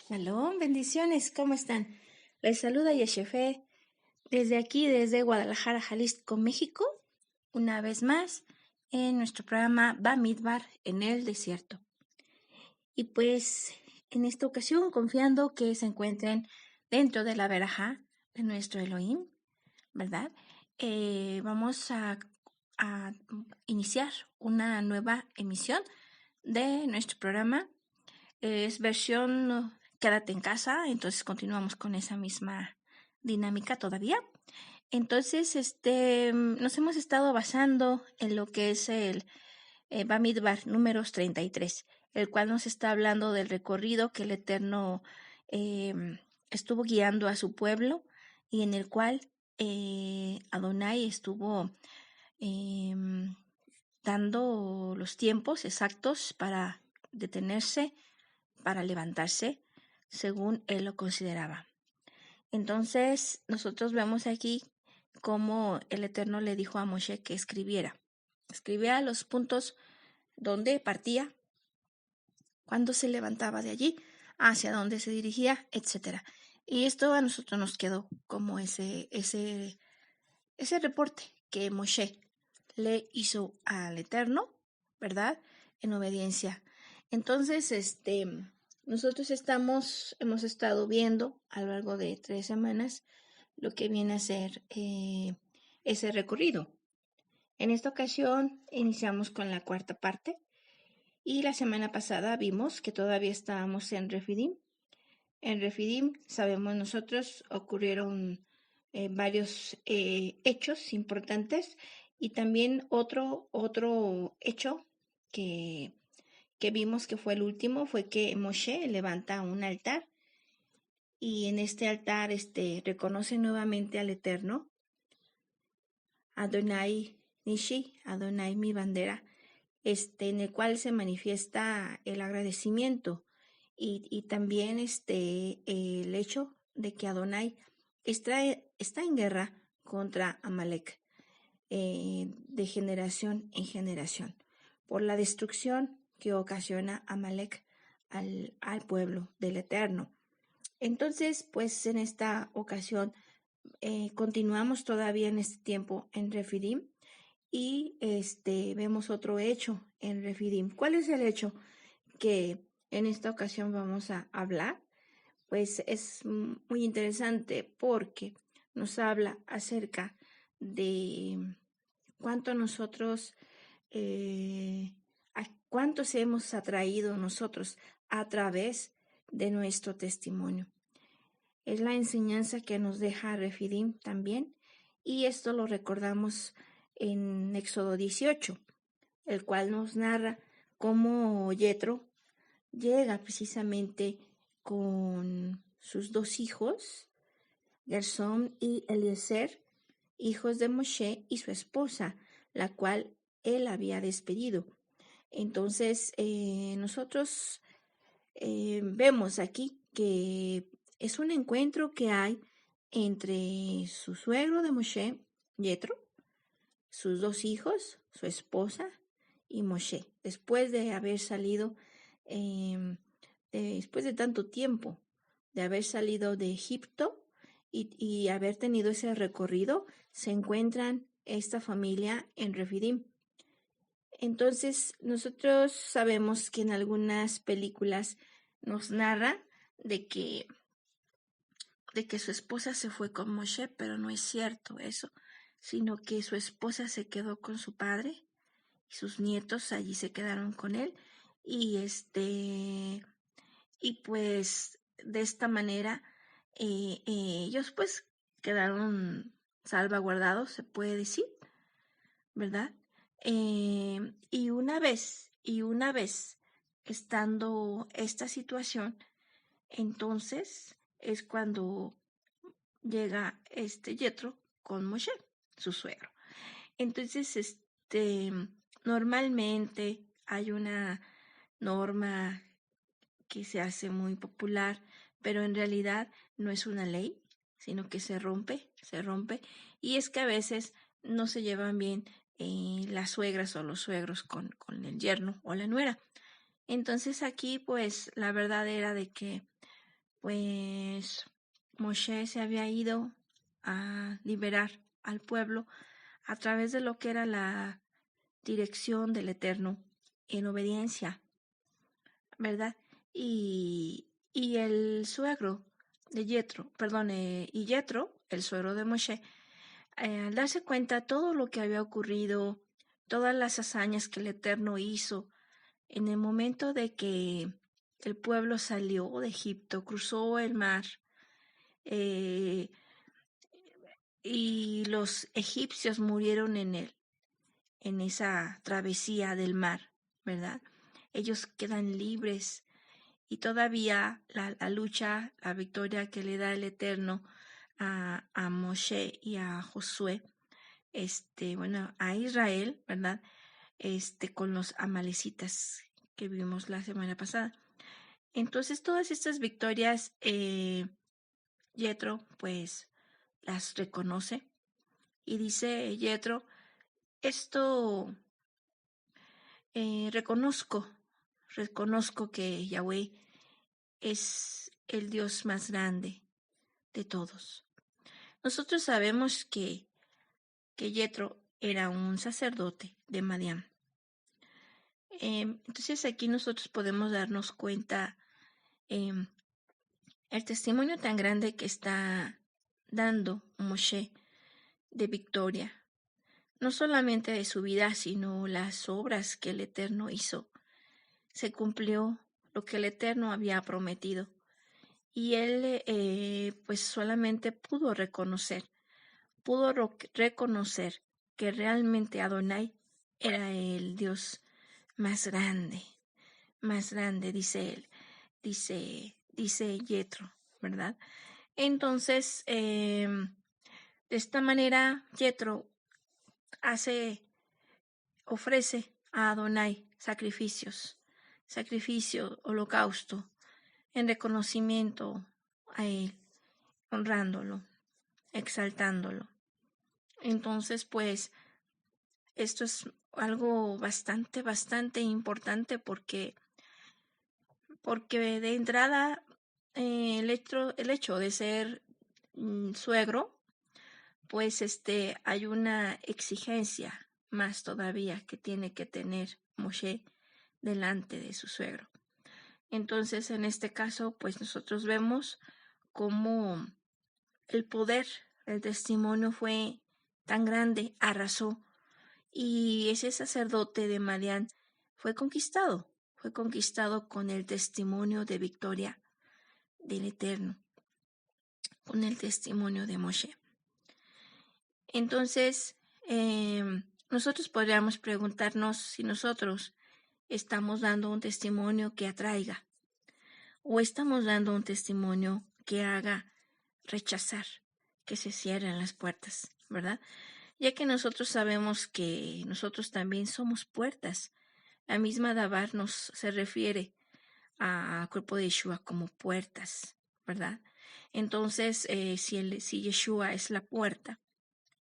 Shalom, bendiciones, ¿cómo están? Les saluda Yeshefe desde aquí, desde Guadalajara, Jalisco, México, una vez más en nuestro programa Bamidbar en el desierto. Y pues en esta ocasión, confiando que se encuentren dentro de la verajá de nuestro Elohim, ¿verdad? Vamos a iniciar una nueva emisión de nuestro programa. Es versión quédate en casa, entonces continuamos con esa misma dinámica todavía. Entonces, nos hemos estado basando en lo que es el Bamidbar números 33, el cual nos está hablando del recorrido que el Eterno estuvo guiando a su pueblo y en el cual Adonai estuvo dando los tiempos exactos para detenerse, para levantarse, según él lo consideraba. Entonces, nosotros vemos aquí cómo el Eterno le dijo a Moshe que escribiera los puntos donde partía, cuando se levantaba de allí, hacia dónde se dirigía, etc. Y esto a nosotros nos quedó como ese reporte que Moshe le hizo al Eterno, ¿verdad? En obediencia. Entonces, nosotros hemos estado viendo a lo largo de 3 semanas lo que viene a ser ese recorrido. En esta ocasión iniciamos con la cuarta parte y la semana pasada vimos que todavía estábamos en Refidim. En Refidim, sabemos nosotros, ocurrieron varios hechos importantes y también otro hecho que vimos que fue el último, fue que Moshe levanta un altar y en este altar reconoce nuevamente al Eterno, Adonai Nishi, Adonai mi bandera, en el cual se manifiesta el agradecimiento y también el hecho de que Adonai está en guerra contra Amalek de generación en generación por la destrucción que ocasiona Amalek al pueblo del Eterno. Entonces, pues en esta ocasión continuamos todavía en este tiempo en Refidim y vemos otro hecho en Refidim. ¿Cuál es el hecho que en esta ocasión vamos a hablar? Pues es muy interesante porque nos habla acerca de cuánto nosotros, a cuántos hemos atraído nosotros a través de nuestro testimonio. Es la enseñanza que nos deja Refidim también, y esto lo recordamos en Éxodo 18, el cual nos narra cómo Yetro llega precisamente con sus 2 hijos, Gersón y Eliezer, hijos de Moshe, y su esposa, la cual él había despedido. Entonces, nosotros vemos aquí que es un encuentro que hay entre su suegro de Moshe, Yetro, sus 2 hijos, su esposa y Moshe, después de haber salido, después de tanto tiempo, de haber salido de Egipto y haber tenido ese recorrido, se encuentran esta familia en Refidim. Entonces, nosotros sabemos que en algunas películas nos narra de que su esposa se fue con Moshe, pero no es cierto eso, sino que su esposa se quedó con su padre y sus nietos allí se quedaron con él y y pues de esta manera ellos pues quedaron salvaguardados, se puede decir, ¿verdad? Y una vez estando esta situación, entonces es cuando llega Yetro con Moshe, su suegro. Entonces, normalmente hay una norma que se hace muy popular, pero en realidad no es una ley, sino que se rompe, y es que a veces no se llevan bien las suegras o los suegros con el yerno o la nuera. Entonces aquí, pues, la verdad era de que pues Moshe se había ido a liberar al pueblo a través de lo que era la dirección del Eterno en obediencia, ¿verdad? Y el suegro de Yetro, y Yetro, el suegro de Moshe, al darse cuenta de todo lo que había ocurrido, todas las hazañas que el Eterno hizo, en el momento de que el pueblo salió de Egipto, cruzó el mar, eh, y los egipcios murieron en esa travesía del mar, ¿verdad? Ellos quedan libres y todavía la lucha, la victoria que le da el Eterno a Moshe y a Josué, a Israel, ¿verdad? Con los amalecitas que vimos la semana pasada. Entonces, todas estas victorias, Yetro, pues, las reconoce y dice Yetro, esto reconozco que Yahweh es el Dios más grande de todos. Nosotros sabemos que Yetro era un sacerdote de Madián. Entonces aquí nosotros podemos darnos cuenta el testimonio tan grande que está dando Moshe de victoria, no solamente de su vida, sino las obras que el Eterno hizo. Se cumplió lo que el Eterno había prometido. Y él pues solamente pudo reconocer que realmente Adonai era el Dios más grande, dice él, dice Yetro, ¿verdad? Entonces, de esta manera, Yetro ofrece a Adonai sacrificio, holocausto, en reconocimiento a él, honrándolo, exaltándolo. Entonces, pues, esto es algo bastante importante porque de entrada el hecho de ser suegro, pues hay una exigencia más todavía que tiene que tener Moshe delante de su suegro. Entonces, en este caso, pues nosotros vemos cómo el poder, el testimonio fue tan grande, arrasó, y ese sacerdote de Madián fue conquistado con el testimonio de victoria del Eterno, con el testimonio de Moshe. Entonces, nosotros podríamos preguntarnos si nosotros estamos dando un testimonio que atraiga o estamos dando un testimonio que haga rechazar, que se cierren las puertas, ¿verdad? Ya que nosotros sabemos que nosotros también somos puertas. La misma Dabar se refiere al cuerpo de Yeshua como puertas, ¿verdad? Entonces, si Yeshua es la puerta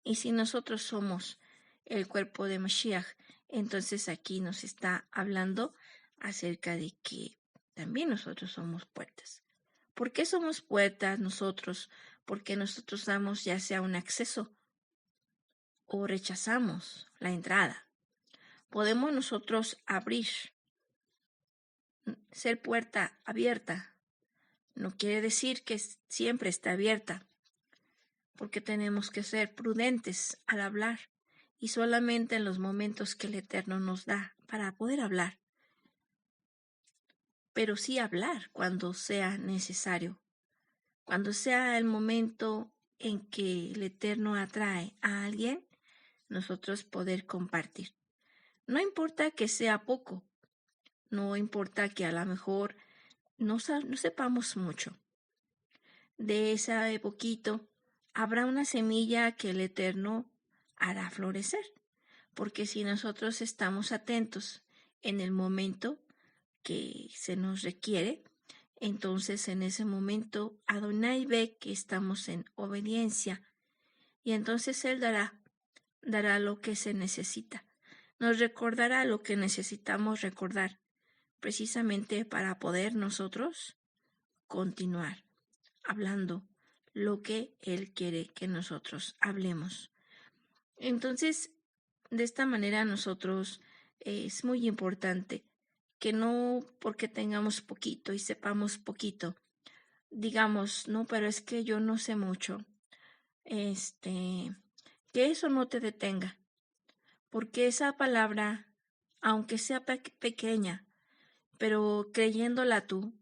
y si nosotros somos el cuerpo de Mashiach, entonces aquí nos está hablando acerca de que también nosotros somos puertas. ¿Por qué somos puertas nosotros? Porque nosotros damos ya sea un acceso o rechazamos la entrada. Podemos nosotros abrir, ser puerta abierta. No quiere decir que siempre está abierta, porque tenemos que ser prudentes al hablar y solamente en los momentos que el Eterno nos da para poder hablar. Pero sí hablar cuando sea necesario, cuando sea el momento en que el Eterno atrae a alguien, nosotros poder compartir. No importa que sea poco, no importa que a lo mejor no sepamos mucho. De ese poquito habrá una semilla que el Eterno hará florecer, porque si nosotros estamos atentos en el momento que se nos requiere, entonces en ese momento Adonai ve que estamos en obediencia y entonces Él dará lo que se necesita. Nos recordará lo que necesitamos recordar, precisamente para poder nosotros continuar. hablando lo que Él quiere que nosotros hablemos. Entonces, de esta manera nosotros es muy importante que no porque tengamos poquito y sepamos poquito, digamos, no, pero es que yo no sé mucho, que eso no te detenga, porque esa palabra, aunque sea pequeña, pero creyéndola tú,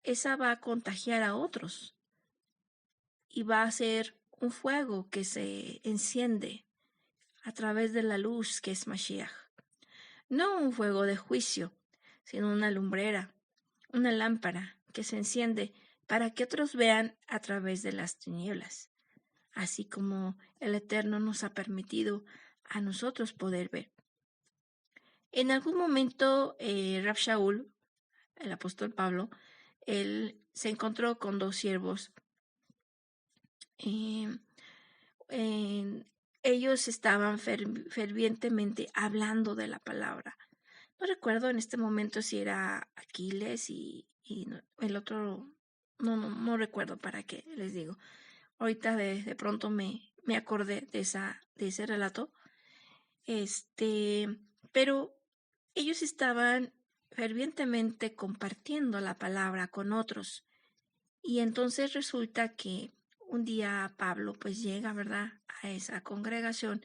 esa va a contagiar a otros y va a ser un fuego que se enciende a través de la luz que es Mashiach. No un fuego de juicio, sino una lumbrera, una lámpara que se enciende para que otros vean a través de las tinieblas, así como el Eterno nos ha permitido a nosotros poder ver. En algún momento, Rab Shaul, el apóstol Pablo, él se encontró con dos siervos. Ellos estaban fervientemente hablando de la palabra. No recuerdo en este momento si era Aquiles y el otro, no recuerdo para qué les digo. Ahorita de pronto me acordé de ese relato. Pero ellos estaban fervientemente compartiendo la palabra con otros. Y entonces resulta que un día Pablo pues llega, ¿verdad?, a esa congregación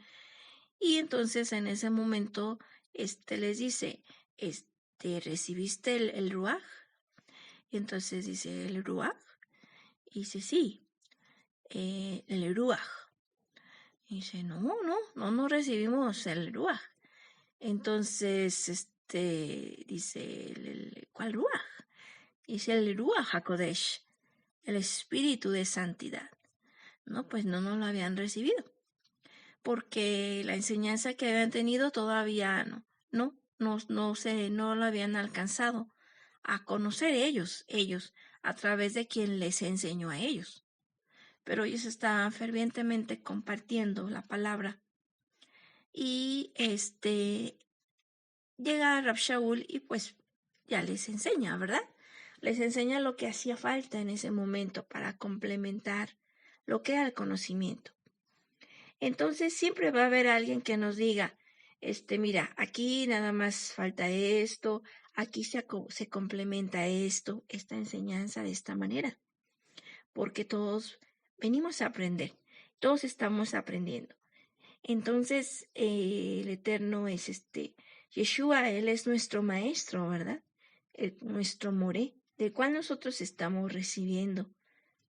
y entonces en ese momento les dice, ¿recibiste el Ruaj? Y entonces dice, ¿el Ruaj? Y dice, sí, el Ruaj. Y dice, no recibimos el Ruaj. Entonces, dice, ¿cuál Ruaj? Dice el Ruaj HaKodesh, el Espíritu de Santidad. No, pues no lo habían recibido, porque la enseñanza que habían tenido todavía no lo habían alcanzado a conocer ellos, a través de quien les enseñó a ellos. Pero ellos estaban fervientemente compartiendo la palabra. Y llega Rab Shaul y pues ya les enseña, ¿verdad? Les enseña lo que hacía falta en ese momento para complementar lo que era el conocimiento. Entonces siempre va a haber alguien que nos diga, mira, aquí nada más falta esto, aquí se complementa esta enseñanza de esta manera, porque todos venimos a aprender, todos estamos aprendiendo. Entonces el Eterno es Yeshua, Él es nuestro maestro, ¿verdad? Nuestro moré, del cual nosotros estamos recibiendo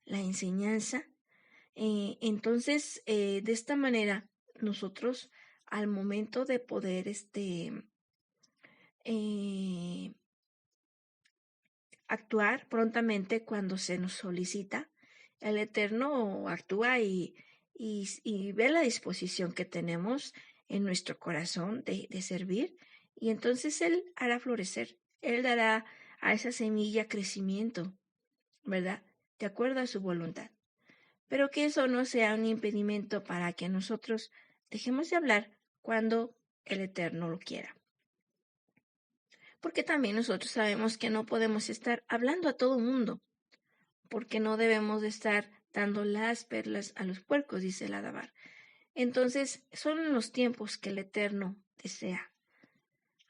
la enseñanza. Entonces, de esta manera, nosotros al momento de poder actuar prontamente cuando se nos solicita, el Eterno actúa y ve la disposición que tenemos en nuestro corazón de servir, y entonces Él hará florecer, Él dará a esa semilla crecimiento, ¿verdad? De acuerdo a su voluntad. Pero que eso no sea un impedimento para que nosotros dejemos de hablar cuando el Eterno lo quiera. Porque también nosotros sabemos que no podemos estar hablando a todo mundo, porque no debemos de estar dando las perlas a los puercos, dice el Adabar. Entonces, son los tiempos que el Eterno desea,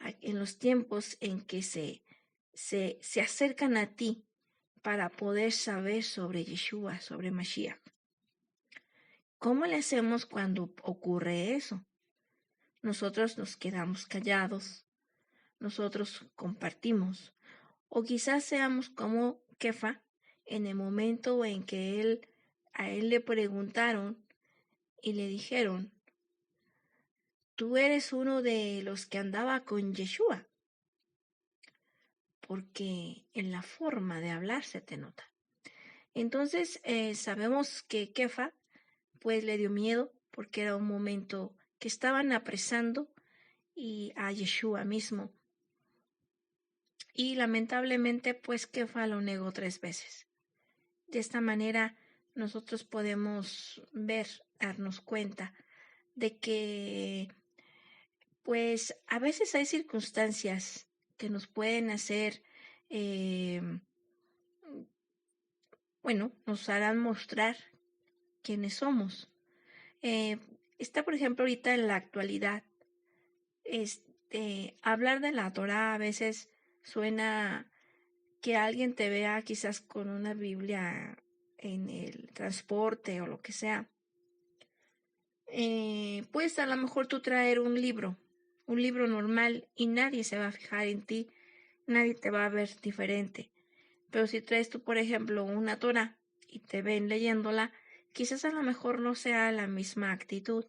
en los tiempos en que se acercan a ti para poder saber sobre Yeshua, sobre Mashiach. ¿Cómo le hacemos cuando ocurre eso? Nosotros nos quedamos callados, nosotros compartimos, o quizás seamos como Kefa en el momento en que a él le preguntaron y le dijeron, tú eres uno de los que andaba con Yeshua, porque en la forma de hablar se te nota. Entonces sabemos que Kefa pues le dio miedo porque era un momento que estaban apresando y a Yeshua mismo. Y lamentablemente pues Kefa lo negó 3 veces. De esta manera nosotros podemos darnos cuenta de que pues a veces hay circunstancias que nos pueden hacer nos harán mostrar quiénes somos. Está, por ejemplo, ahorita en la actualidad, hablar de la Torá a veces suena que alguien te vea quizás con una Biblia en el transporte o lo que sea. Puedes a lo mejor tú traer un libro normal y nadie se va a fijar en ti, nadie te va a ver diferente. Pero si traes tú, por ejemplo, una Torá y te ven leyéndola, quizás a lo mejor no sea la misma actitud.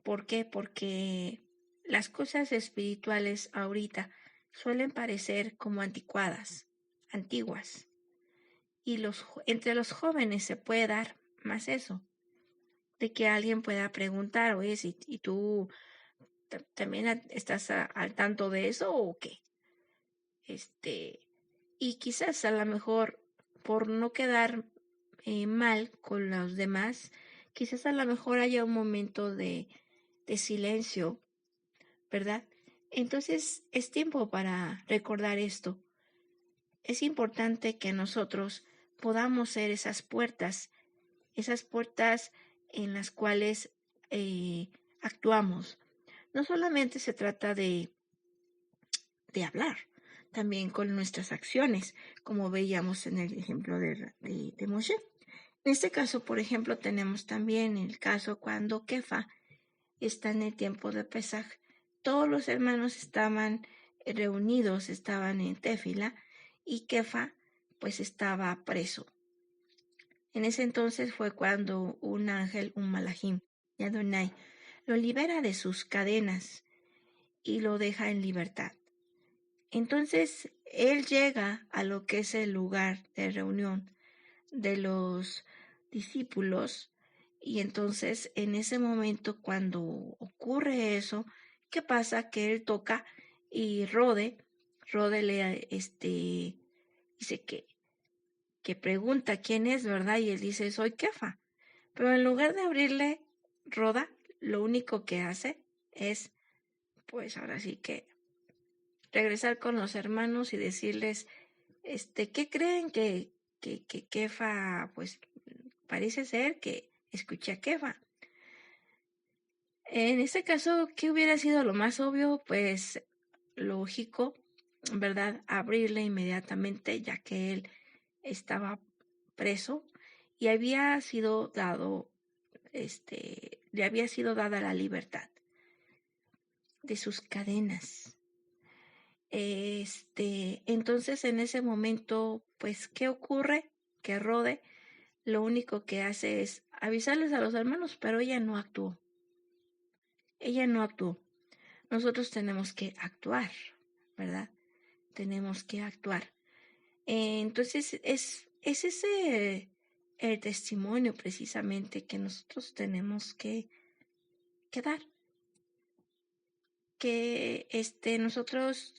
¿Por qué? Porque las cosas espirituales ahorita suelen parecer como anticuadas, antiguas. Y entre los jóvenes se puede dar más eso, de que alguien pueda preguntar, oye, ¿y tú también estás al tanto de eso o qué? Y quizás a lo mejor por no quedar mal con los demás, quizás a lo mejor haya un momento de silencio, ¿verdad? Entonces es tiempo para recordar esto. Es importante que nosotros podamos ser esas puertas en las cuales actuamos. No solamente se trata de hablar, también con nuestras acciones, como veíamos en el ejemplo de Moshe. En este caso, por ejemplo, tenemos también el caso cuando Kefa está en el tiempo de Pesaj. Todos los hermanos estaban reunidos, estaban en Tefila, y Kefa pues estaba preso. En ese entonces fue cuando un ángel, un malajim, de Adonai, lo libera de sus cadenas y lo deja en libertad. Entonces él llega a lo que es el lugar de reunión de los discípulos, y entonces en ese momento cuando ocurre eso, ¿qué pasa? Que él toca y Rode le dice que pregunta quién es, ¿verdad? Y él dice, soy Kefa. Pero en lugar de abrirle, Roda lo único que hace es, pues ahora sí que regresar con los hermanos y decirles, ¿qué creen que Kefa, pues parece ser que escuché a Kefa? En este caso, ¿qué hubiera sido lo más obvio? Pues lógico, ¿verdad? Abrirle inmediatamente, ya que él estaba preso y había sido dado, le había sido dada la libertad de sus cadenas. Entonces en ese momento, pues, ¿qué ocurre? Que Rode lo único que hace es avisarles a los hermanos, pero ella no actuó. Ella no actuó. Nosotros tenemos que actuar, ¿verdad? Tenemos que actuar. Entonces es ese el testimonio precisamente que nosotros tenemos que dar. Que nosotros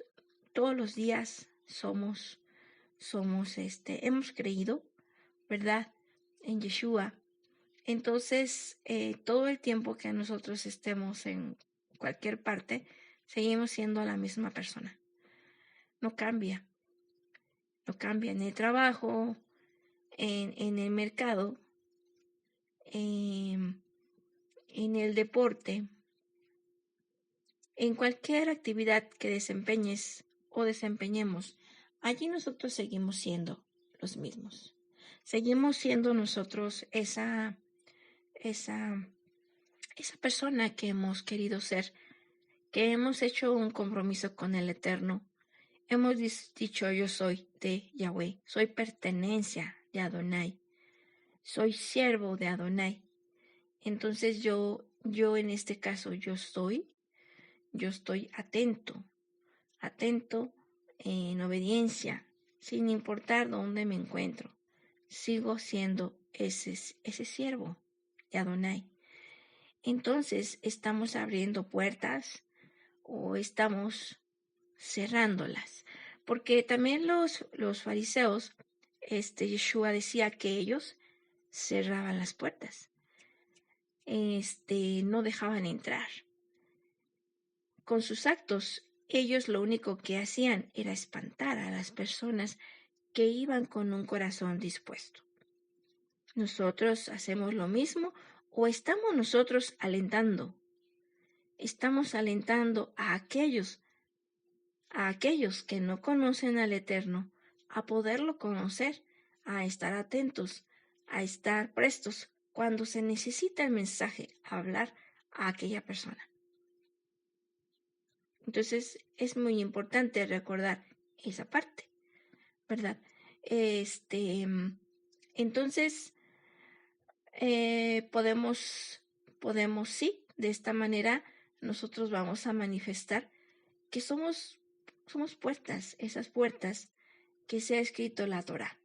todos los días hemos creído, ¿verdad? En Yeshua. Entonces, todo el tiempo que nosotros estemos en cualquier parte, seguimos siendo la misma persona. No cambia. No cambia en el trabajo, en el mercado, en el deporte, en cualquier actividad que desempeñes o desempeñemos. Allí nosotros seguimos siendo los mismos. Seguimos siendo nosotros esa persona que hemos querido ser, que hemos hecho un compromiso con el Eterno. Hemos dicho, yo soy de Yahweh, soy pertenencia de Adonai, soy siervo de Adonai. Entonces yo en este caso, yo estoy atento en obediencia, sin importar dónde me encuentro. Sigo siendo ese siervo de Adonai. Entonces, ¿estamos abriendo puertas o estamos cerrándolas? Porque también los fariseos, Yeshua decía que ellos cerraban las puertas, no dejaban entrar. Con sus actos, ellos lo único que hacían era espantar a las personas que iban con un corazón dispuesto. ¿Nosotros hacemos lo mismo o estamos nosotros alentando? Estamos alentando a aquellos que no conocen al Eterno a poderlo conocer, a estar atentos, a estar prestos cuando se necesita el mensaje, a hablar a aquella persona. Entonces es muy importante recordar esa parte, ¿verdad? Entonces podemos sí, de esta manera nosotros vamos a manifestar que somos puertas, esas puertas que se ha escrito la Torá,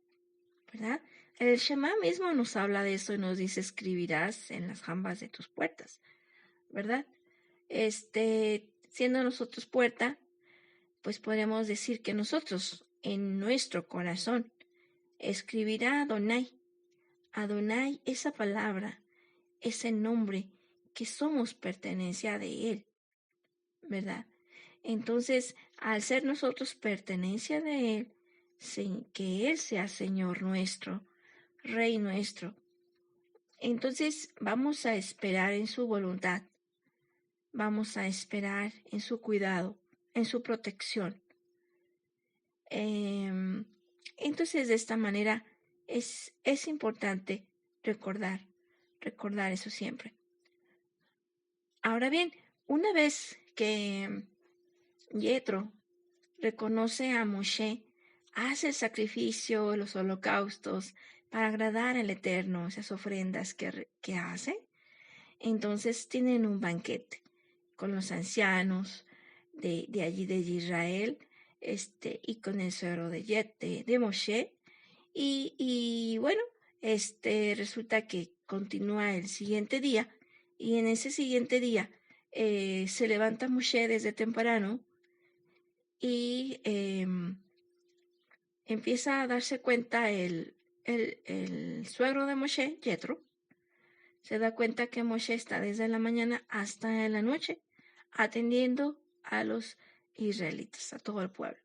¿verdad? El Shema mismo nos habla de eso y nos dice: escribirás en las jambas de tus puertas, ¿verdad? Siendo nosotros puerta, pues podemos decir que nosotros en nuestro corazón escribirá Adonai. Adonai, esa palabra, ese nombre, que somos pertenencia de Él, ¿verdad? Entonces, al ser nosotros pertenencia de Él, sin que Él sea Señor nuestro, Rey nuestro, entonces vamos a esperar en su voluntad, vamos a esperar en su cuidado, en su protección. Entonces, de esta manera es importante recordar eso siempre. Ahora bien, una vez que Yetro reconoce a Moshe, hace el sacrificio, los holocaustos, para agradar al Eterno, esas ofrendas que hace, entonces tienen un banquete con los ancianos de allí de Israel, y con el suegro de Moshe, y bueno, resulta que continúa el siguiente día, y en ese siguiente día se levanta Moshe desde temprano y empieza a darse cuenta el suegro de Moshe, Yetro, se da cuenta que Moshe está desde la mañana hasta en la noche atendiendo a los israelitas, a todo el pueblo.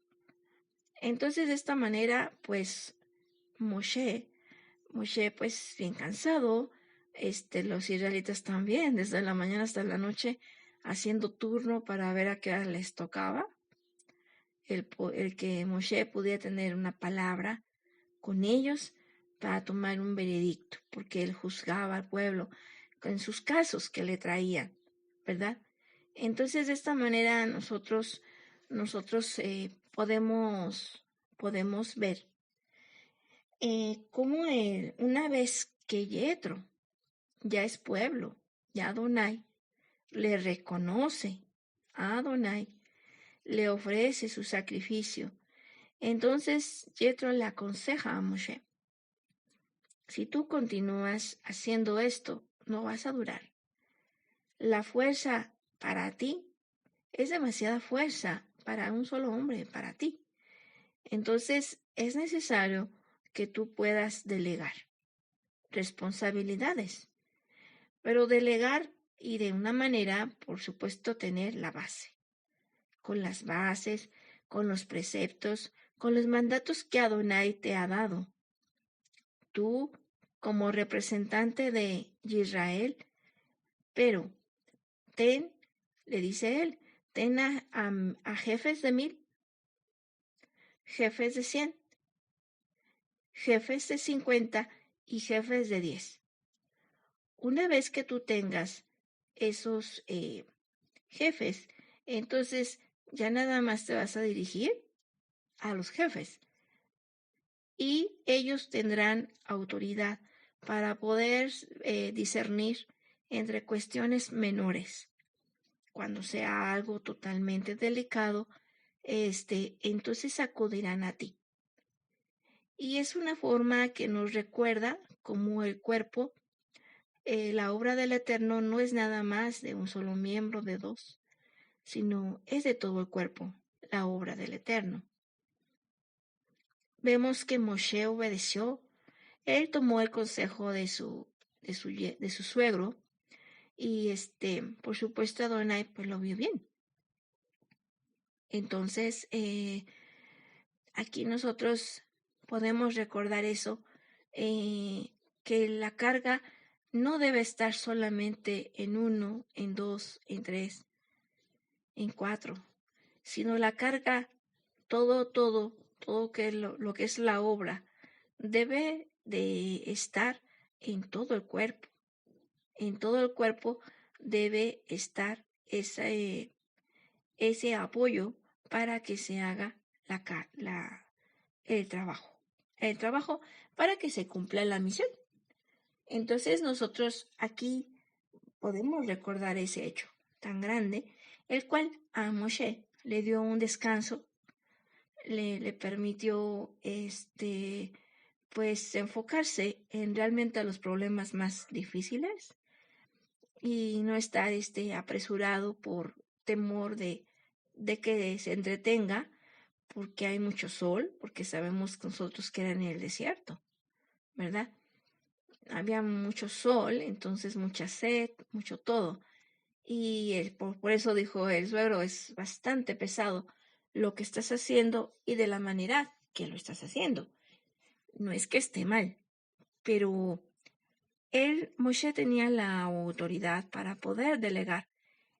Entonces, de esta manera, pues Moshe, pues bien cansado, los israelitas también, desde la mañana hasta la noche, haciendo turno para ver a qué hora les tocaba, el que Moshe pudiera tener una palabra con ellos para tomar un veredicto, porque él juzgaba al pueblo en sus casos que le traían, ¿verdad? Entonces, de esta manera nosotros podemos ver cómo una vez que Yetro ya es pueblo, ya Adonai le reconoce a Adonai, le ofrece su sacrificio. Entonces Yetro le aconseja a Moshe: si tú continúas haciendo esto, no vas a durar. La fuerza para ti es demasiada fuerza para un solo hombre, para ti. Entonces es necesario que tú puedas delegar responsabilidades, pero delegar y de una manera, por supuesto, tener la base, con las bases, con los preceptos, con los mandatos que Adonai te ha dado. Tú, como representante de Israel, pero le dice él, ten a jefes de 1000, jefes de 100, jefes de 50 y jefes de 10. Una vez que tú tengas esos jefes, entonces ya nada más te vas a dirigir a los jefes y ellos tendrán autoridad para poder discernir entre cuestiones menores. Cuando sea algo totalmente delicado, entonces acudirán a ti. Y es una forma que nos recuerda cómo el cuerpo, la obra del Eterno no es nada más de un solo miembro, de dos, sino es de todo el cuerpo, la obra del Eterno. Vemos que Moshe obedeció, él tomó el consejo de su suegro, y por supuesto Adonai pues lo vio bien. Entonces aquí nosotros podemos recordar eso, que la carga no debe estar solamente en 1, en 2, en 3, en 4, sino la carga, todo que lo que es la obra, debe de estar en todo el cuerpo. En todo el cuerpo debe estar ese apoyo para que se haga el trabajo. El trabajo para que se cumpla la misión. Entonces nosotros aquí podemos recordar ese hecho tan grande, el cual a Moshe le dio un descanso, le permitió pues enfocarse en realmente a los problemas más difíciles y no estar apresurado por temor de que se entretenga, porque hay mucho sol, porque sabemos nosotros que era en el desierto, ¿verdad? Había mucho sol, entonces mucha sed, mucho todo. Y por eso dijo el suegro, es bastante pesado lo que estás haciendo y de la manera que lo estás haciendo. No es que esté mal, pero Moshe tenía la autoridad para poder delegar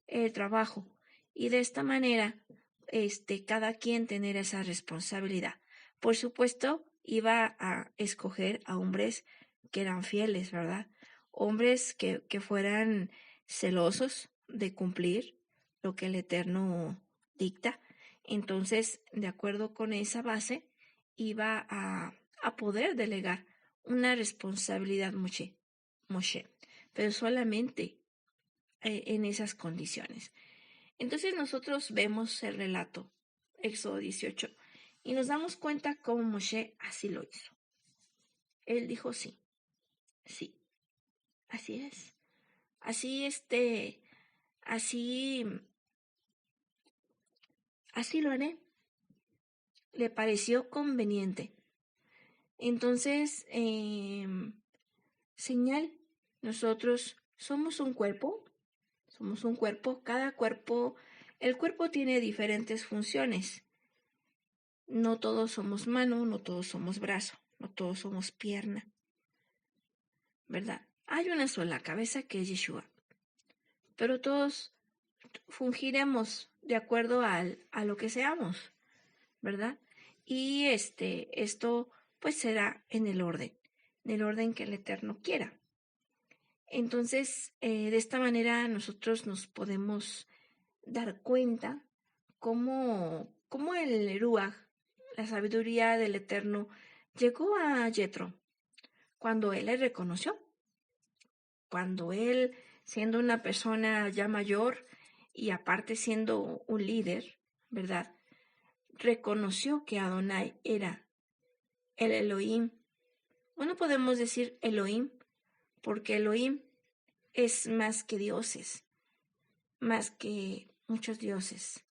el trabajo y de esta manera cada quien tener esa responsabilidad. Por supuesto, iba a escoger a hombres que eran fieles, ¿verdad? Hombres que fueran celosos de cumplir lo que el Eterno dicta. Entonces, de acuerdo con esa base, iba a poder delegar una responsabilidad Moshe, pero solamente en esas condiciones. Entonces nosotros vemos el relato, Éxodo 18, y nos damos cuenta cómo Moshe así lo hizo. Él dijo sí, sí, así es. Así así lo haré. Le pareció conveniente. Entonces, señal, nosotros somos un cuerpo, cada cuerpo, el cuerpo tiene diferentes funciones. No todos somos mano, no todos somos brazo, no todos somos pierna, ¿verdad? Hay una sola cabeza que es Yeshua, pero todos fungiremos de acuerdo a lo que seamos, ¿verdad? Y esto pues será en el orden que el Eterno quiera. Entonces, de esta manera nosotros nos podemos dar cuenta cómo el Ruach, la sabiduría del Eterno, llegó a Jethro cuando él le reconoció, cuando él, siendo una persona ya mayor y aparte siendo un líder, ¿verdad? Reconoció que Adonai era el Elohim. Bueno, podemos decir Elohim, porque Elohim es más que dioses, más que muchos dioses.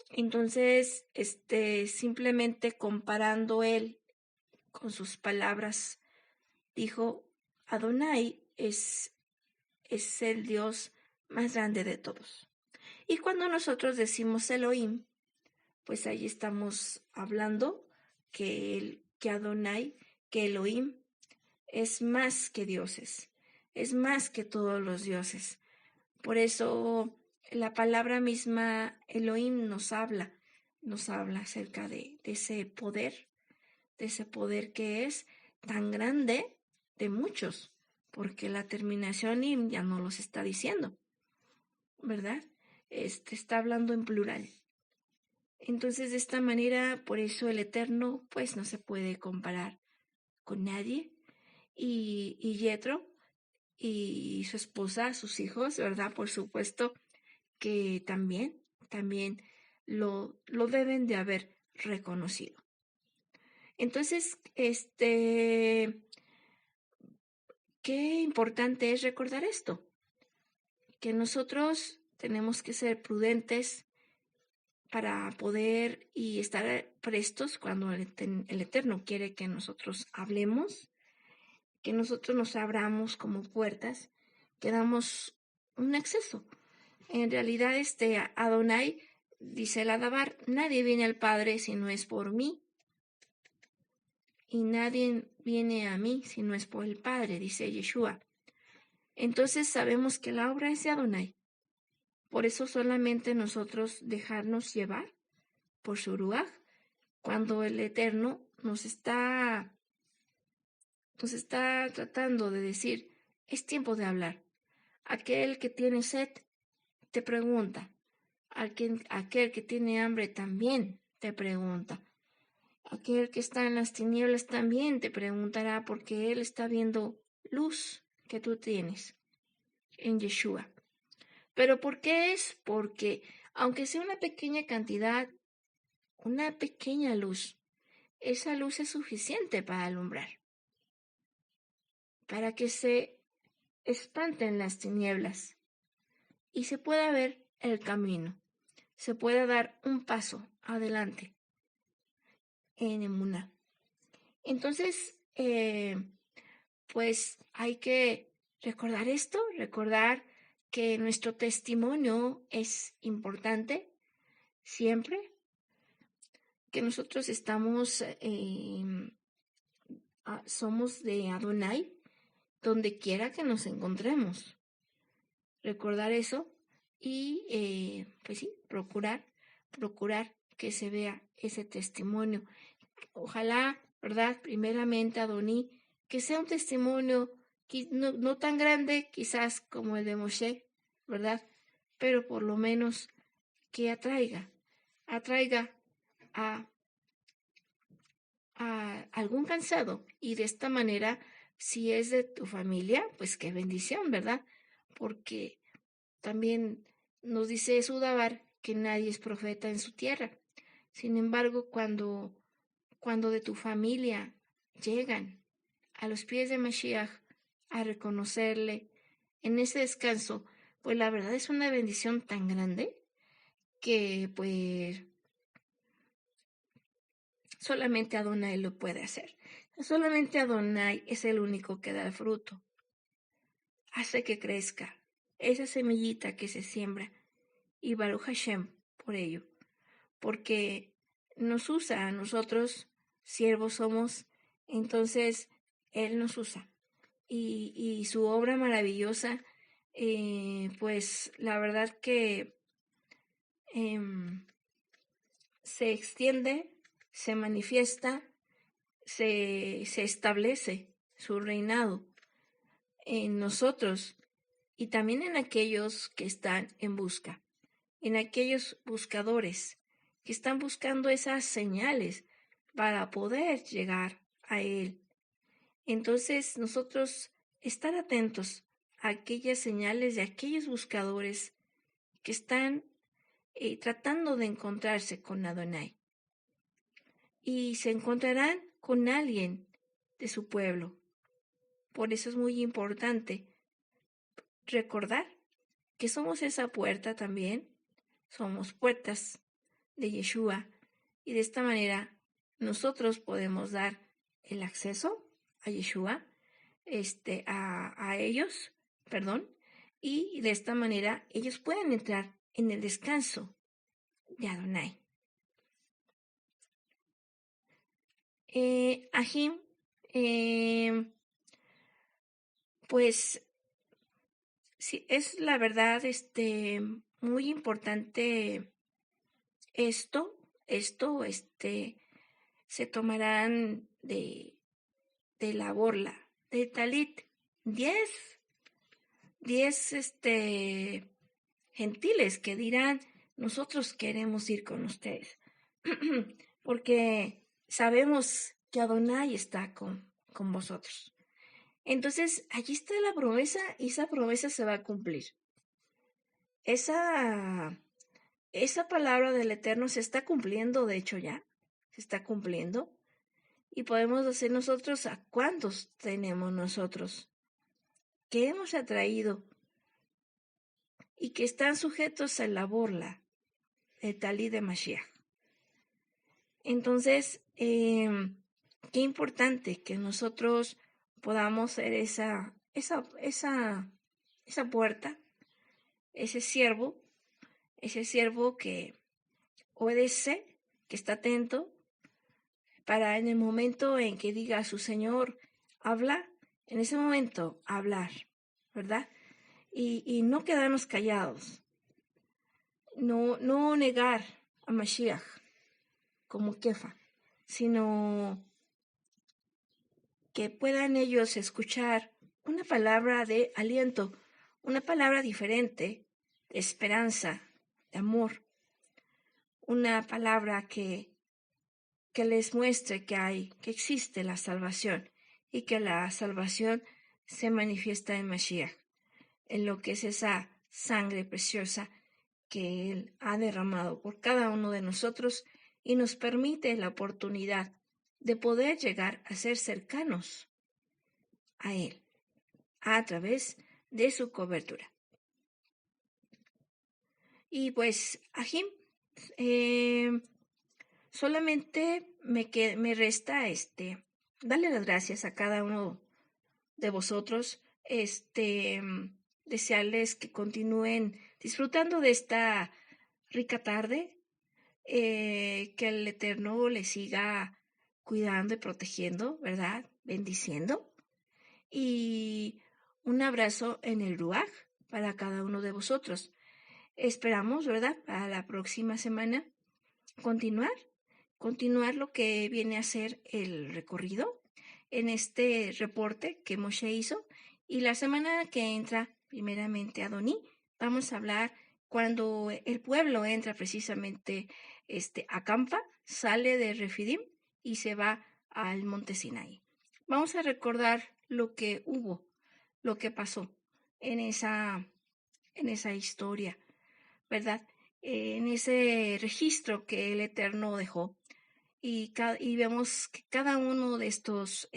Entonces, simplemente comparando él con sus palabras, dijo, Adonai es el Dios más grande de todos. Y cuando nosotros decimos Elohim, pues ahí estamos hablando que Adonai, que Elohim, es más que dioses, es más que todos los dioses. Por eso la palabra misma Elohim nos habla acerca de ese poder que es tan grande de muchos, porque la terminación im ya no los está diciendo, ¿verdad? Está hablando en plural. Entonces, de esta manera, por eso el Eterno, pues no se puede comparar con nadie. Y Jethro y su esposa, sus hijos, ¿verdad? Por supuesto que también lo deben de haber reconocido. Entonces, qué importante es recordar esto, que nosotros tenemos que ser prudentes para poder y estar prestos cuando el Eterno quiere que nosotros hablemos, que nosotros nos abramos como puertas, que damos un acceso. En realidad, Adonai dice el Adabar, nadie viene al Padre si no es por mí. y nadie viene a mí si no es por el Padre, dice Yeshua. Entonces sabemos que la obra es de Adonai. Por eso solamente nosotros dejarnos llevar por su ruaj, cuando el Eterno nos está tratando de decir, es tiempo de hablar. Aquel que tiene sed te pregunta. Aquel que tiene hambre también te pregunta. Aquel que está en las tinieblas también te preguntará, porque él está viendo luz que tú tienes en Yeshua. ¿Pero por qué es? Porque aunque sea una pequeña cantidad, una pequeña luz, esa luz es suficiente para alumbrar, para que se espanten las tinieblas y se pueda ver el camino, se pueda dar un paso adelante en Emuná. Entonces, pues hay que recordar esto, recordar que nuestro testimonio es importante siempre, que nosotros somos de Adonai, donde quiera que nos encontremos. Recordar eso y, pues sí, procurar que se vea ese testimonio. Ojalá, ¿verdad? Primeramente, Adoní, que sea un testimonio no tan grande quizás como el de Moshe, ¿verdad? Pero por lo menos que atraiga a algún cansado, y de esta manera, si es de tu familia, pues qué bendición, ¿verdad? Porque también nos dice Sudabar que nadie es profeta en su tierra. Sin embargo, cuando de tu familia llegan a los pies de Mashiach a reconocerle en ese descanso, pues la verdad es una bendición tan grande que pues solamente Adonai lo puede hacer. Solamente Adonai es el único que da el fruto. Hace que crezca esa semillita que se siembra. Y Baruch Hashem por ello. Porque nos usa a nosotros, siervos somos, entonces Él nos usa. Y su obra maravillosa, pues la verdad que se extiende, se manifiesta, se establece su reinado en nosotros y también en aquellos que están en busca, en aquellos buscadores que están buscando esas señales para poder llegar a Él. Entonces nosotros estar atentos a aquellas señales de aquellos buscadores que están tratando de encontrarse con Adonai. Y se encontrarán con alguien de su pueblo. Por eso es muy importante recordar que somos esa puerta también, somos puertas de Yeshua, y de esta manera nosotros podemos dar el acceso a Yeshua, a ellos, y de esta manera ellos pueden entrar en el descanso de Adonai. Ahim, pues sí, es la verdad, muy importante esto, se tomarán de la borla, de talit, 10 gentiles que dirán, nosotros queremos ir con ustedes, porque sabemos que Adonai está con vosotros. Entonces, allí está la promesa y esa promesa se va a cumplir. Esa palabra del Eterno se está cumpliendo, de hecho ya, se está cumpliendo. Y podemos decir nosotros a cuántos tenemos nosotros que hemos atraído y que están sujetos a la borla de Talí de Mashiach. Entonces, qué importante que nosotros podamos ser esa puerta, ese siervo que obedece, que está atento, para en el momento en que diga su Señor, habla, en ese momento hablar, ¿verdad? Y no quedarnos callados, no negar a Mashiach como Kefa, sino que puedan ellos escuchar una palabra de aliento, una palabra diferente, de esperanza, de amor, una palabra que les muestre que existe la salvación y que la salvación se manifiesta en Mashiach, en lo que es esa sangre preciosa que Él ha derramado por cada uno de nosotros y nos permite la oportunidad de poder llegar a ser cercanos a Él a través de su cobertura. Y pues, Ajim, solamente me resta darle las gracias a cada uno de vosotros, desearles que continúen disfrutando de esta rica tarde, que el Eterno les siga cuidando y protegiendo, ¿verdad? Bendiciendo. Y un abrazo en el Ruaj para cada uno de vosotros. Esperamos, ¿verdad? Para la próxima semana continuar lo que viene a ser el recorrido en este reporte que Moshe hizo. Y la semana que entra, primeramente, Adoní, vamos a hablar cuando el pueblo entra precisamente, acampa, sale de Refidim y se va al monte Sinaí. Vamos a recordar lo que hubo, lo que pasó en esa historia, ¿verdad? En ese registro que el Eterno dejó. Y vemos que cada uno de estos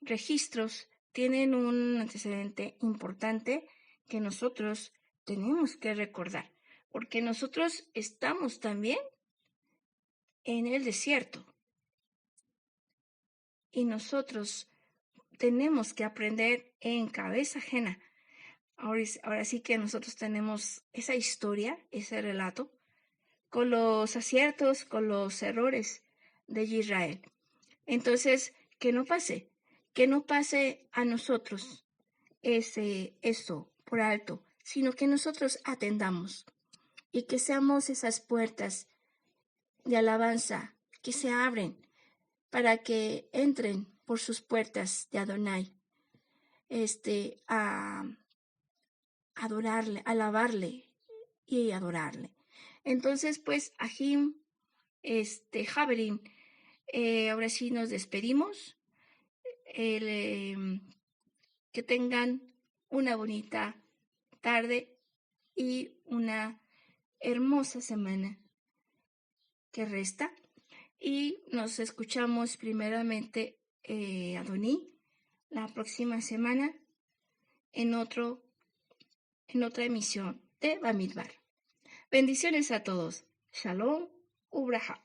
registros tienen un antecedente importante que nosotros tenemos que recordar, porque nosotros estamos también en el desierto y nosotros tenemos que aprender en cabeza ajena. Ahora sí que nosotros tenemos esa historia, ese relato, con los aciertos, con los errores de Israel. Entonces, que no pase a nosotros eso por alto, sino que nosotros atendamos y que seamos esas puertas de alabanza que se abren para que entren por sus puertas de Adonai, a adorarle, alabarle y adorarle. Entonces, pues, Ajim, Javerin, ahora sí nos despedimos. Que tengan una bonita tarde y una hermosa semana que resta. Y nos escuchamos primeramente, Adoní, la próxima semana en otra emisión de Bamidbar. Bendiciones a todos. Shalom, Ubraha.